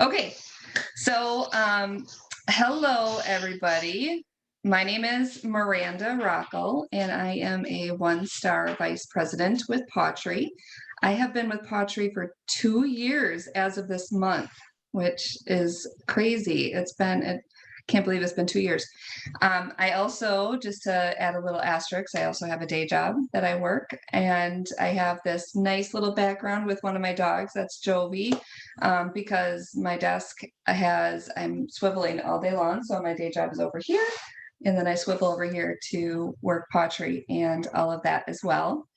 Okay, so hello everybody. My name is Miranda Rockel, and I am a one-star vice president with Pottery. I have been with Pottery for 2 years as of this month, which is crazy. I can't believe it's been 2 years. I also, just to add a little asterisk, I also have a day job that I work, and I have this nice little background with one of my dogs. That's Jovi, because my desk I'm swiveling all day long. So my day job is over here, and then I swivel over here to work pottery and all of that as well.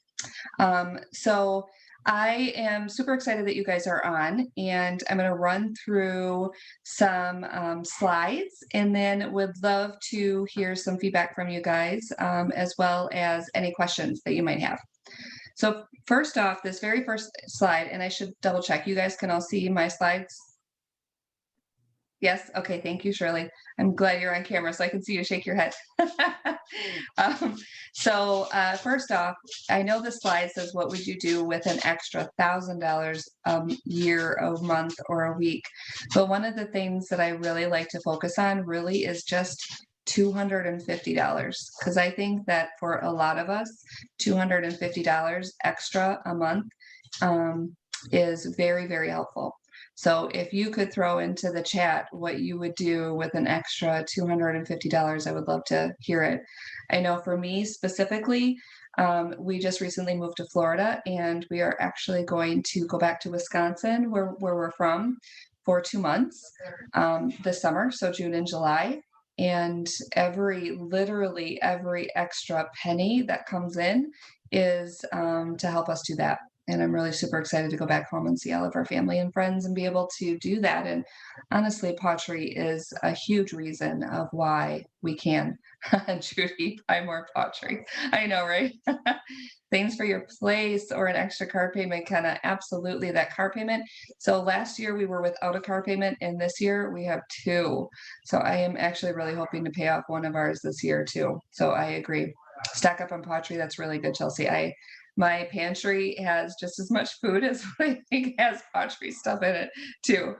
So I am super excited that you guys are on, and I'm going to run through some slides, and then would love to hear some feedback from you guys, as well as any questions that you might have. So first off, this very first slide, and I should double check, you guys can all see my slides? Yes? Okay, thank you, Shirley. I'm glad you're on camera so I can see you shake your head. um, First off, I know the slide says, what would you do with an extra $1,000 a year, a month, or a week? But one of the things that I really like to focus on really is just $250, because I think that for a lot of us, $250 extra a month is very, very helpful. So if you could throw into the chat what you would do with an extra $250, I would love to hear it. I know for me specifically, we just recently moved to Florida, and we are actually going to go back to Wisconsin, where we're from, for 2 months this summer, so June and July. And literally every extra penny that comes in is to help us do that. And I'm really super excited to go back home and see all of our family and friends and be able to do that. And honestly, pottery is a huge reason of why we can. Judy, buy more pottery. I know, right? Things for your place or an extra car payment, kind of absolutely that car payment. So last year we were without a car payment, and this year we have two. So I am actually really hoping to pay off one of ours this year too. So I agree. Stack up on pottery. That's really good, Chelsea. My pantry has just as much food as what I think has pottery stuff in it too,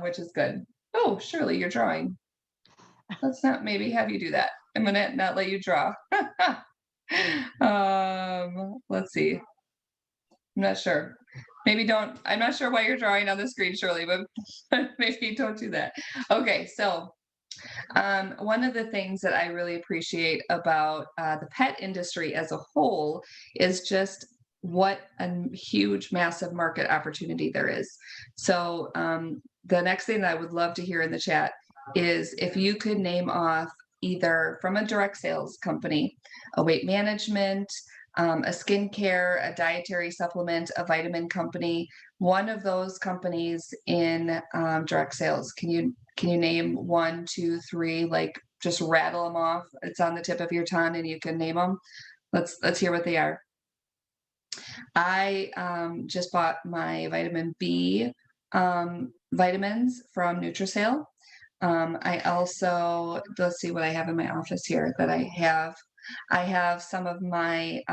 which is good. Oh, Shirley, you're drawing. Let's not maybe have you do that. I'm gonna not let you draw. Let's see. I'm not sure. Maybe don't. I'm not sure why you're drawing on the screen, Shirley, but maybe don't do that. Okay, so one of the things that I really appreciate about the pet industry as a whole is just what a huge, massive market opportunity there is. So the next thing that I would love to hear in the chat is if you could name off either from a direct sales company, a weight management, a skincare, a dietary supplement, a vitamin company, one of those companies in direct sales. Can you name one, two, three? Like just rattle them off. It's on the tip of your tongue, and you can name them. Let's hear what they are. I just bought my vitamin B vitamins from Nutrisale. I also, let's see what I have in my office here that I have. I have some of my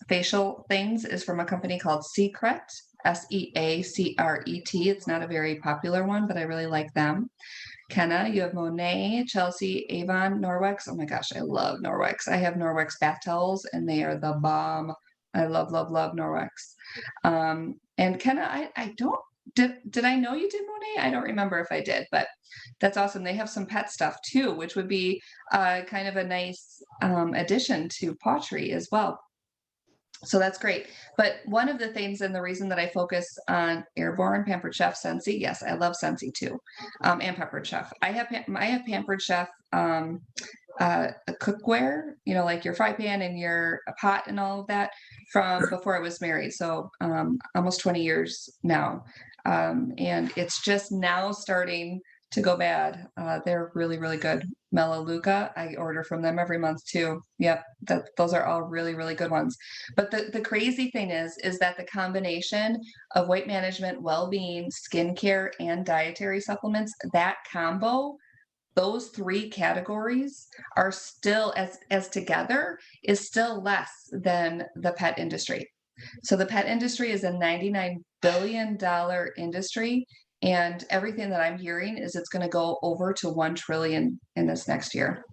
facial things is from a company called Secret, Seacret. It's not a very popular one, but I really like them. Kenna, you have Monet, Chelsea, Avon, Norwex. Oh my gosh, I love Norwex. I have Norwex bath towels, and they are the bomb. I love, love, love Norwex. And Kenna, I don't, did I know you did Monet? I don't remember if I did, but that's awesome. They have some pet stuff too, which would be kind of a nice addition to pottery as well. So that's great. But one of the things, and the reason that I focus on Airborne, Pampered Chef, Scentsy, yes, I love Scentsy too, and Pampered Chef. I have Pampered Chef cookware, like your fry pan and your pot and all of that from before I was married. So almost 20 years now. And it's just now starting to go bad. They're really, really good. Melaleuca, I order from them every month too. Yep, those are all really, really good ones. But the crazy thing is that the combination of weight management, well-being, skincare, and dietary supplements, that combo, those three categories are still, as together, is still less than the pet industry. So the pet industry is a $99 billion industry, And everything that I'm hearing is it's going to go over to 1 trillion in this next year.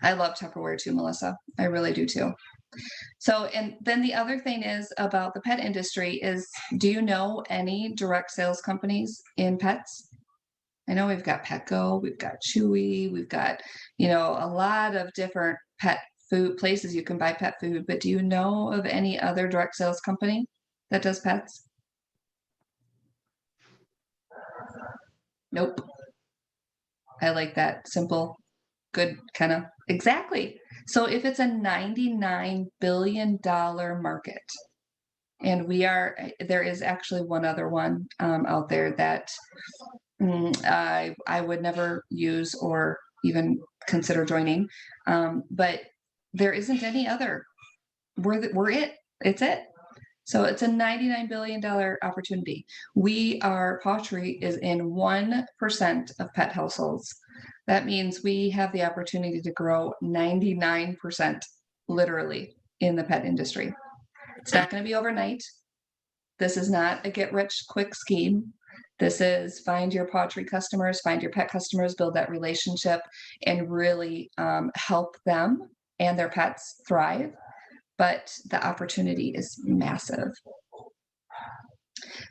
I love Tupperware too, Melissa. I really do too. So, and then the other thing is about the pet industry is, do you know any direct sales companies in pets? I know we've got Petco, we've got Chewy, we've got, a lot of different pet food places you can buy pet food, but do you know of any other direct sales company that does pets? Nope. I like that simple, good kind of exactly. So if it's a $99 billion market, and there is actually one other one out there that I would never use or even consider joining. But there isn't any other. We're it. It's it. So it's a $99 billion opportunity. Pottery is in 1% of pet households. That means we have the opportunity to grow 99% literally in the pet industry. It's not going to be overnight. This is not a get rich quick scheme. This is find your pottery customers, find your pet customers, build that relationship, and really help them and their pets thrive. But the opportunity is massive.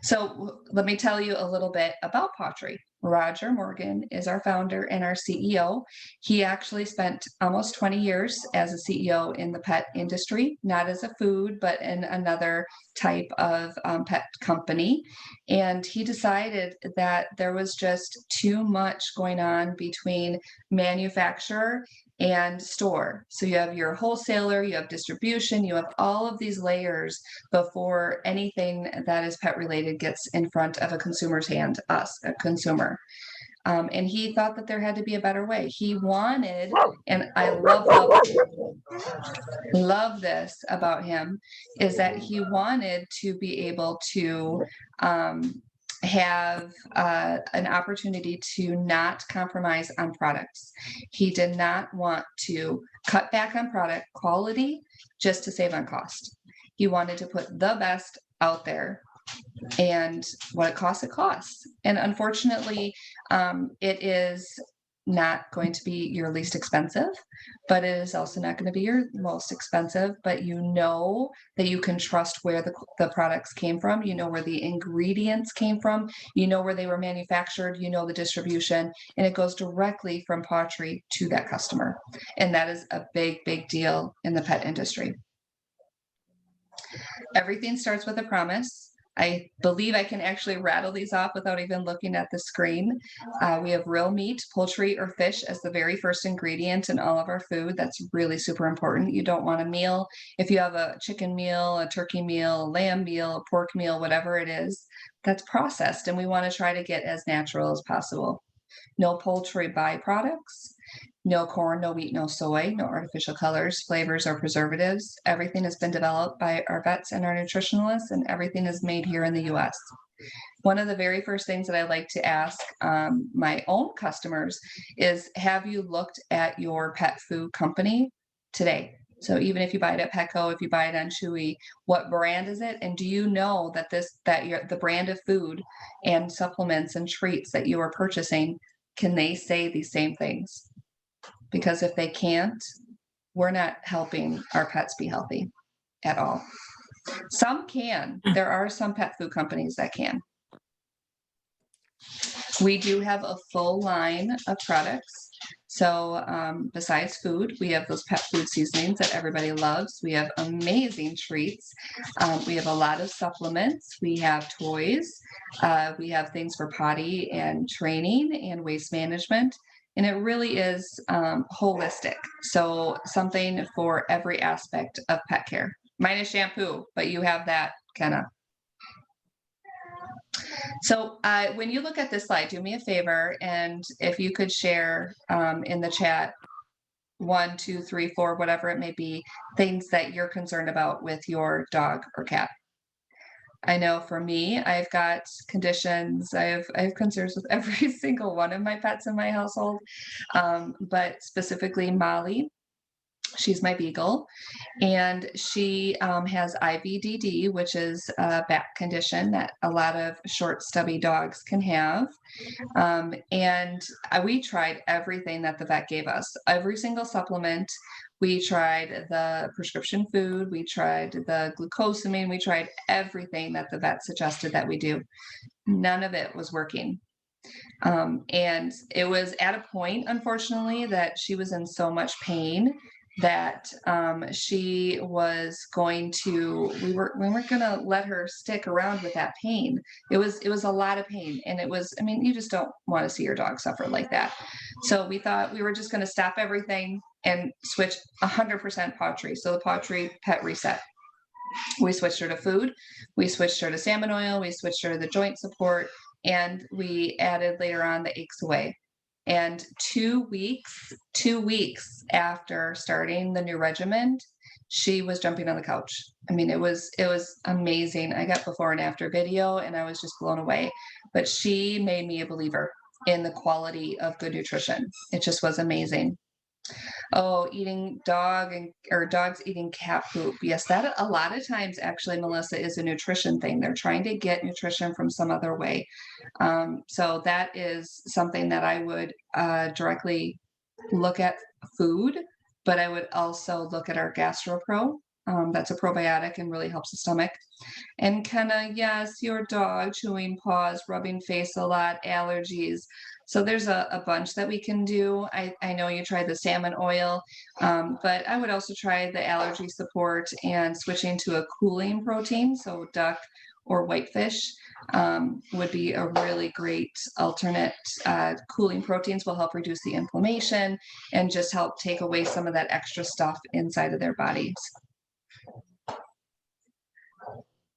So let me tell you a little bit about pottery. Roger Morgan is our founder and our CEO. He actually spent almost 20 years as a CEO in the pet industry, not as a food, but in another type of pet company. And he decided that there was just too much going on between manufacturer and store. So you have your wholesaler, you have distribution, you have all of these layers before anything that is pet related gets in front of a consumer's hand, us, a consumer. And he thought that there had to be a better way. He wanted, and I love this about him, is that he wanted to be able to have an opportunity to not compromise on products. He did not want to cut back on product quality just to save on cost. He wanted to put the best out there, and what it costs. And unfortunately, it is not going to be your least expensive, but it is also not going to be your most expensive. But you know that you can trust where the products came from. You know where the ingredients came from. You know where they were manufactured. You know the distribution, and it goes directly from pottery to that customer. And that is a big, big deal in the pet industry. Everything starts with a promise. I believe I can actually rattle these off without even looking at the screen. We have real meat, poultry, or fish as the very first ingredient in all of our food. That's really super important. You don't want a meal. If you have a chicken meal, a turkey meal, a lamb meal, a pork meal, whatever it is, that's processed. And we want to try to get as natural as possible. No poultry byproducts. No corn, no wheat, no soy, no artificial colors, flavors, or preservatives. Everything has been developed by our vets and our nutritionalists, and everything is made here in the US. One of the very first things that I like to ask my own customers is, have you looked at your pet food company today? So even if you buy it at Petco, if you buy it on Chewy, what brand is it? And do you know that the brand of food and supplements and treats that you are purchasing, can they say these same things? Because if they can't, we're not helping our pets be healthy at all. Some can. There are some pet food companies that can. We do have a full line of products. So besides food, we have those pet food seasonings that everybody loves. We have amazing treats. We have a lot of supplements. We have toys. We have things for potty and training and waste management. And it really is holistic. So something for every aspect of pet care, minus shampoo, but you have that kind of. So when you look at this slide, do me a favor, and if you could share in the chat 1, 2, 3, 4, whatever it may be, things that you're concerned about with your dog or cat. I know for me, I've got conditions. I have concerns with every single one of my pets in my household, but specifically Molly. She's my beagle, and she has IVDD, which is a back condition that a lot of short, stubby dogs can have. And we tried everything that the vet gave us, every single supplement. We tried the prescription food, we tried the glucosamine, we tried everything that the vet suggested that we do. None of it was working. And it was at a point, unfortunately, that she was in so much pain that she was going to, we weren't going to let her stick around with that pain. It was a lot of pain. And it was, I mean, you just don't want to see your dog suffer like that. So we thought we were just going to stop everything and switch 100% Pottery. So the Pottery pet reset. We switched her to food, we switched her to salmon oil, we switched her to the joint support, and we added later on the aches away. And 2 weeks after starting the new regimen, she was jumping on the couch. I mean, it was amazing. I got before and after video and I was just blown away. But she made me a believer in the quality of good nutrition. It just was amazing. Oh, eating dogs eating cat poop. Yes, that a lot of times actually, Melissa, is a nutrition thing. They're trying to get nutrition from some other way. So that is something that I would directly look at food, but I would also look at our GastroPro. That's a probiotic and really helps the stomach. And Kenna, yes, your dog chewing paws, rubbing face a lot, allergies. So there's a bunch that we can do. I know you tried the salmon oil, but I would also try the allergy support and switching to a cooling protein. So duck or whitefish would be a really great alternate. Cooling proteins will help reduce the inflammation and just help take away some of that extra stuff inside of their bodies.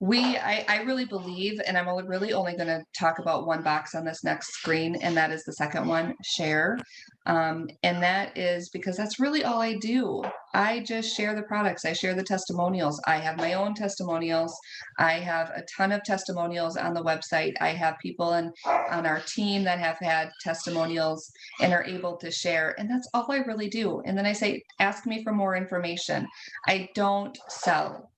I really believe, and I'm really only going to talk about one box on this next screen, and that is the second one, share. And that is because that's really all I do. I just share the products. I share the testimonials. I have my own testimonials. I have a ton of testimonials on the website. I have people on our team that have had testimonials and are able to share. And that's all I really do. And then I say, ask me for more information. I don't sell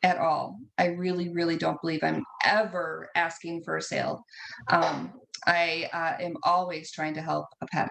at all. I really, really don't believe I'm ever asking for a sale. I am always trying to help a pet.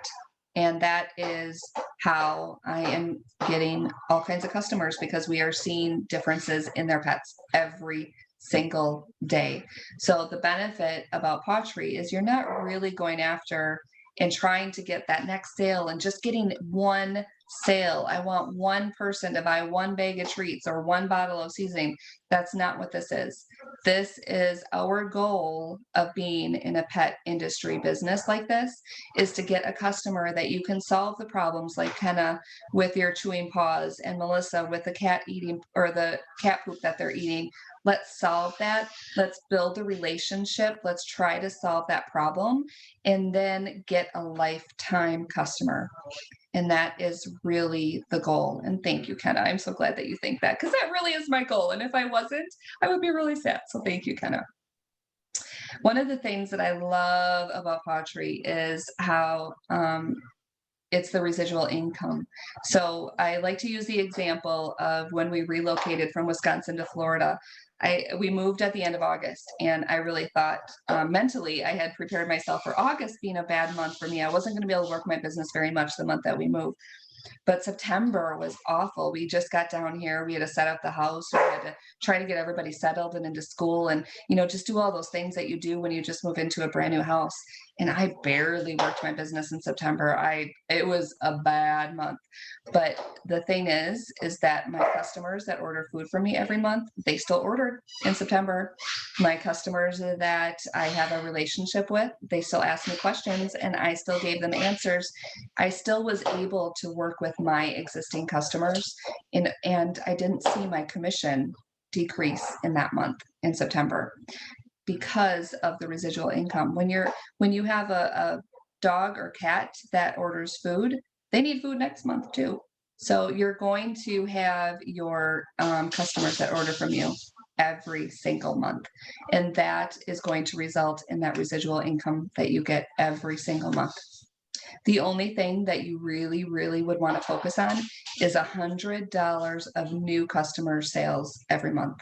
And that is how I am getting all kinds of customers, because we are seeing differences in their pets every single day. So the benefit about Pottery is you're not really going after and trying to get that next sale and just getting one sale. I want one person to buy one bag of treats or one bottle of seasoning. That's not what this is. This is our goal of being in a pet industry business like this, is to get a customer that you can solve the problems, like Kenna with your chewing paws and Melissa with the cat eating or the cat poop that they're eating. Let's solve that. Let's build a relationship. Let's try to solve that problem and then get a lifetime customer. And that is really the goal. And thank you, Kenna. I'm so glad that you think that, because that really is my goal. And if I wasn't, I would be really sad. So thank you, Kenna. One of the things that I love about Pottery is how it's the residual income. So I like to use the example of when we relocated from Wisconsin to Florida. We moved at the end of August, and I really thought mentally I had prepared myself for August being a bad month for me. I wasn't going to be able to work my business very much the month that we moved. But September was awful. We just got down here. We had to set up the house. We had to try to get everybody settled and into school and, just do all those things that you do when you just move into a brand new house. And I barely worked my business in September. It was a bad month. But the thing is that my customers that order food from me every month, they still ordered in September. My customers that I have a relationship with, they still ask me questions and I still gave them answers. I still was able to work with my existing customers, and I didn't see my commission decrease in that month in September because of the residual income. When you have a dog or cat that orders food, they need food next month too. So you're going to have your customers that order from you every single month. And that is going to result in that residual income that you get every single month. The only thing that you really, really would want to focus on is $100 of new customer sales every month.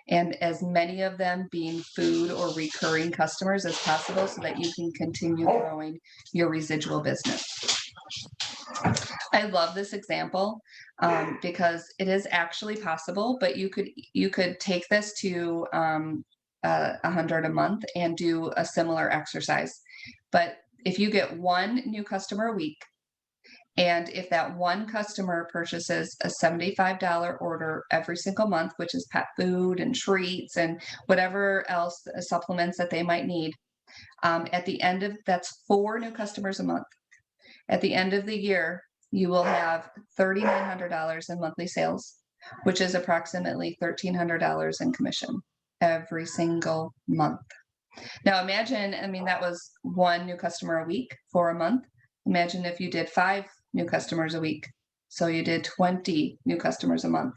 And as many of them being food or recurring customers as possible so that you can continue growing your residual business. I love this example because it is actually possible, but you could take this to 100 a month and do a similar exercise. But if you get one new customer a week, and if that one customer purchases a $75 order every single month, which is pet food and treats and whatever else supplements that they might need, at the end of that's 4 new customers a month. At the end of the year, you will have $3,900 in monthly sales, which is approximately $1,300 in commission every single month. Now imagine, I mean, that was one new customer a week for a month. Imagine if you did 5 new customers a week. So you did 20 new customers a month,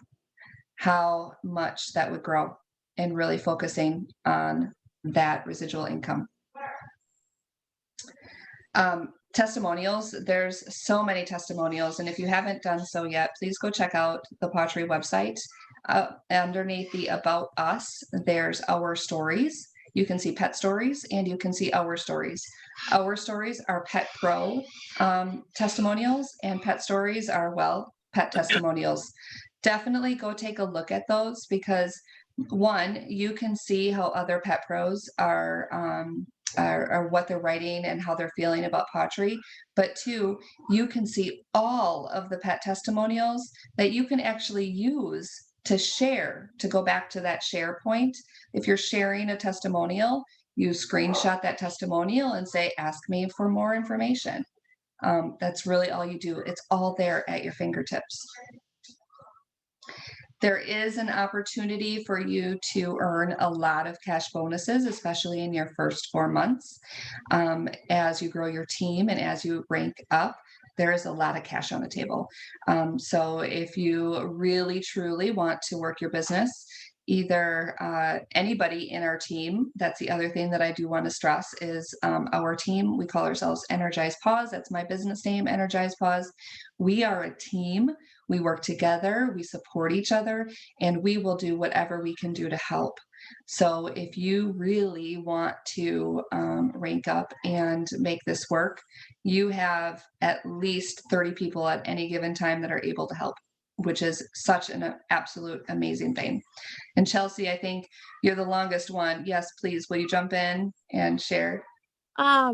how much that would grow, and really focusing on that residual income. Testimonials, there's so many testimonials. And if you haven't done so yet, please go check out the Pottery website. Underneath the About Us, there's Our Stories. You can see pet stories and you can see our stories. Our stories are Pet Pro testimonials, and pet stories are, well, pet testimonials. Definitely go take a look at those because, one, you can see how other pet pros are what they're writing and how they're feeling about pottery. But two, you can see all of the pet testimonials that you can actually use to share, to go back to that share point. If you're sharing a testimonial, you screenshot that testimonial and say, ask me for more information. That's really all you do. It's all there at your fingertips. There is an opportunity for you to earn a lot of cash bonuses, especially in your first 4 months. As you grow your team and as you rank up, there is a lot of cash on the table. So if you really, truly want to work your business, either anybody in our team, that's the other thing that I do want to stress is our team, we call ourselves Energize Pause. That's my business name, Energize Pause. We are a team. We work together, we support each other, and we will do whatever we can do to help. So if you really want to rank up and make this work, you have at least 30 people at any given time that are able to help, which is such an absolute amazing thing. And Chelsea, I think you're the longest one. Yes, please, will you jump in and share?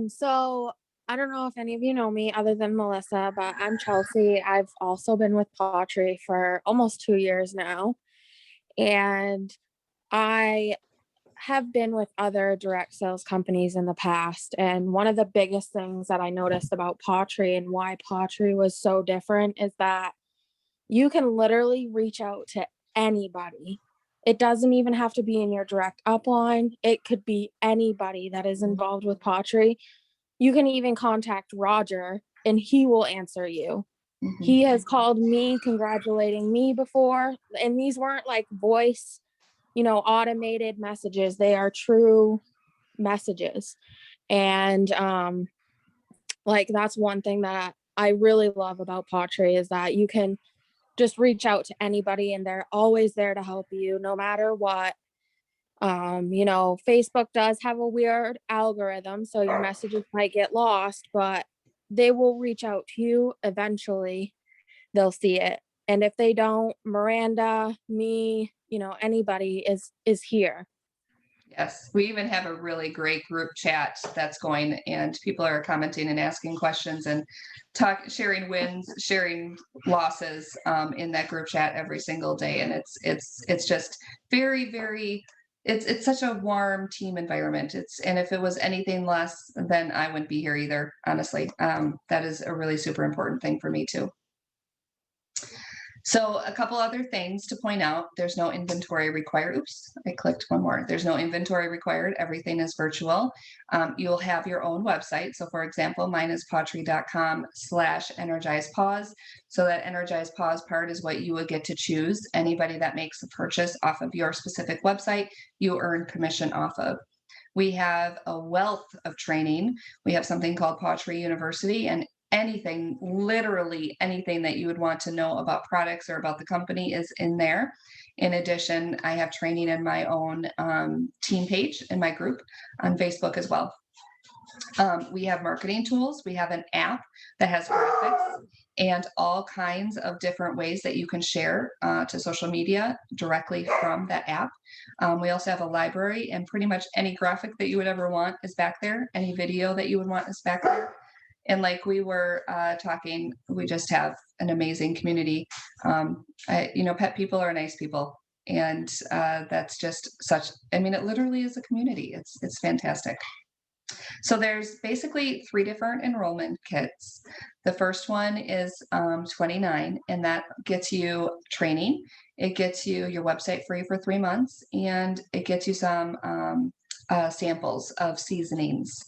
So I don't know if any of you know me other than Melissa, but I'm Chelsea. I've also been with Pottery for almost 2 years now. And I have been with other direct sales companies in the past. And one of the biggest things that I noticed about Pottery and why Pottery was so different is that you can literally reach out to anybody. It doesn't even have to be in your direct upline. It could be anybody that is involved with Pottery. You can even contact Roger and he will answer you. Mhm. He has called me congratulating me before, and these weren't like voice, automated messages. They are true messages. And like that's one thing that I really love about Pottery is that you can just reach out to anybody and they're always there to help you no matter what. Facebook does have a weird algorithm, so your messages might get lost, but they will reach out to you eventually. They'll see it. And if they don't, Miranda, me, anybody is here. Yes, we even have a really great group chat that's going, and people are commenting and asking questions and sharing wins, sharing losses in that group chat every single day, and it's just very, very. It's such a warm team environment. And if it was anything less, then I wouldn't be here either. Honestly, that is a really super important thing for me too. So a couple other things to point out. There's no inventory required. Oops, I clicked one more. There's no inventory required. Everything is virtual. You'll have your own website. So for example, mine is pottery.com/energizepause. So that energize pause part is what you would get to choose. Anybody that makes a purchase off of your specific website, you earn commission off of. We have a wealth of training. We have something called Pottery University, and anything, literally anything that you would want to know about products or about the company is in there. In addition, I have training in my own team page in my group on Facebook as well. We have marketing tools. We have an app that has graphics and all kinds of different ways that you can share to social media directly from that app. We also have a library, and pretty much any graphic that you would ever want is back there. Any video that you would want is back there. And like we were talking, we just have an amazing community. Pet people are nice people. And that's just such, I mean, it literally is a community. It's fantastic. So there's basically three different enrollment kits. The first one is 29, and that gets you training. It gets you your website free for 3 months, and it gets you some samples of seasonings.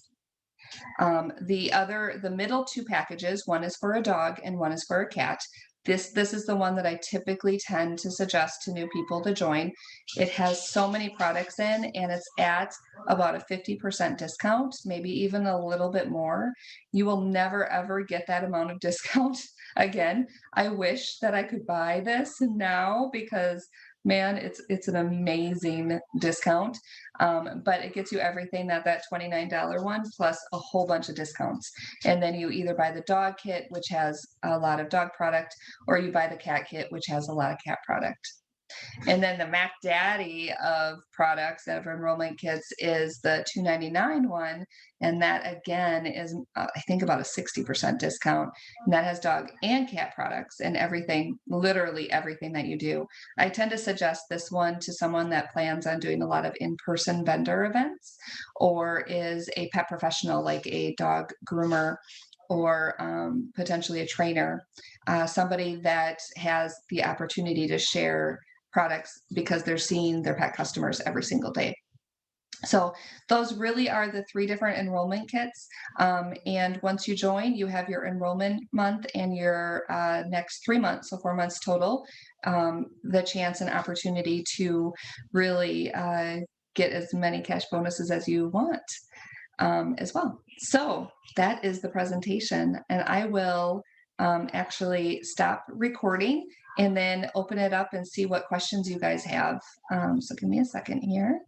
The middle two packages, one is for a dog and one is for a cat. This is the one that I typically tend to suggest to new people to join. It has so many products in, and it's at about a 50% discount, maybe even a little bit more. You will never ever get that amount of discount again. I wish that I could buy this now because man, it's an amazing discount. But it gets you everything that $29 one plus a whole bunch of discounts. And then you either buy the dog kit, which has a lot of dog product, or you buy the cat kit, which has a lot of cat product. And then the Mac Daddy of products of enrollment kits is the $299 one. And that again is, I think, about a 60% discount. And that has dog and cat products and everything, literally everything that you do. I tend to suggest this one to someone that plans on doing a lot of in-person vendor events or is a pet professional like a dog groomer or potentially a trainer, somebody that has the opportunity to share products because they're seeing their pet customers every single day. So those really are the three different enrollment kits. And once you join, you have your enrollment month and your next 3 months, so 4 months total, the chance and opportunity to really get as many cash bonuses as you want as well. So that is the presentation, and I will actually stop recording and then open it up and see what questions you guys have. So give me a second here.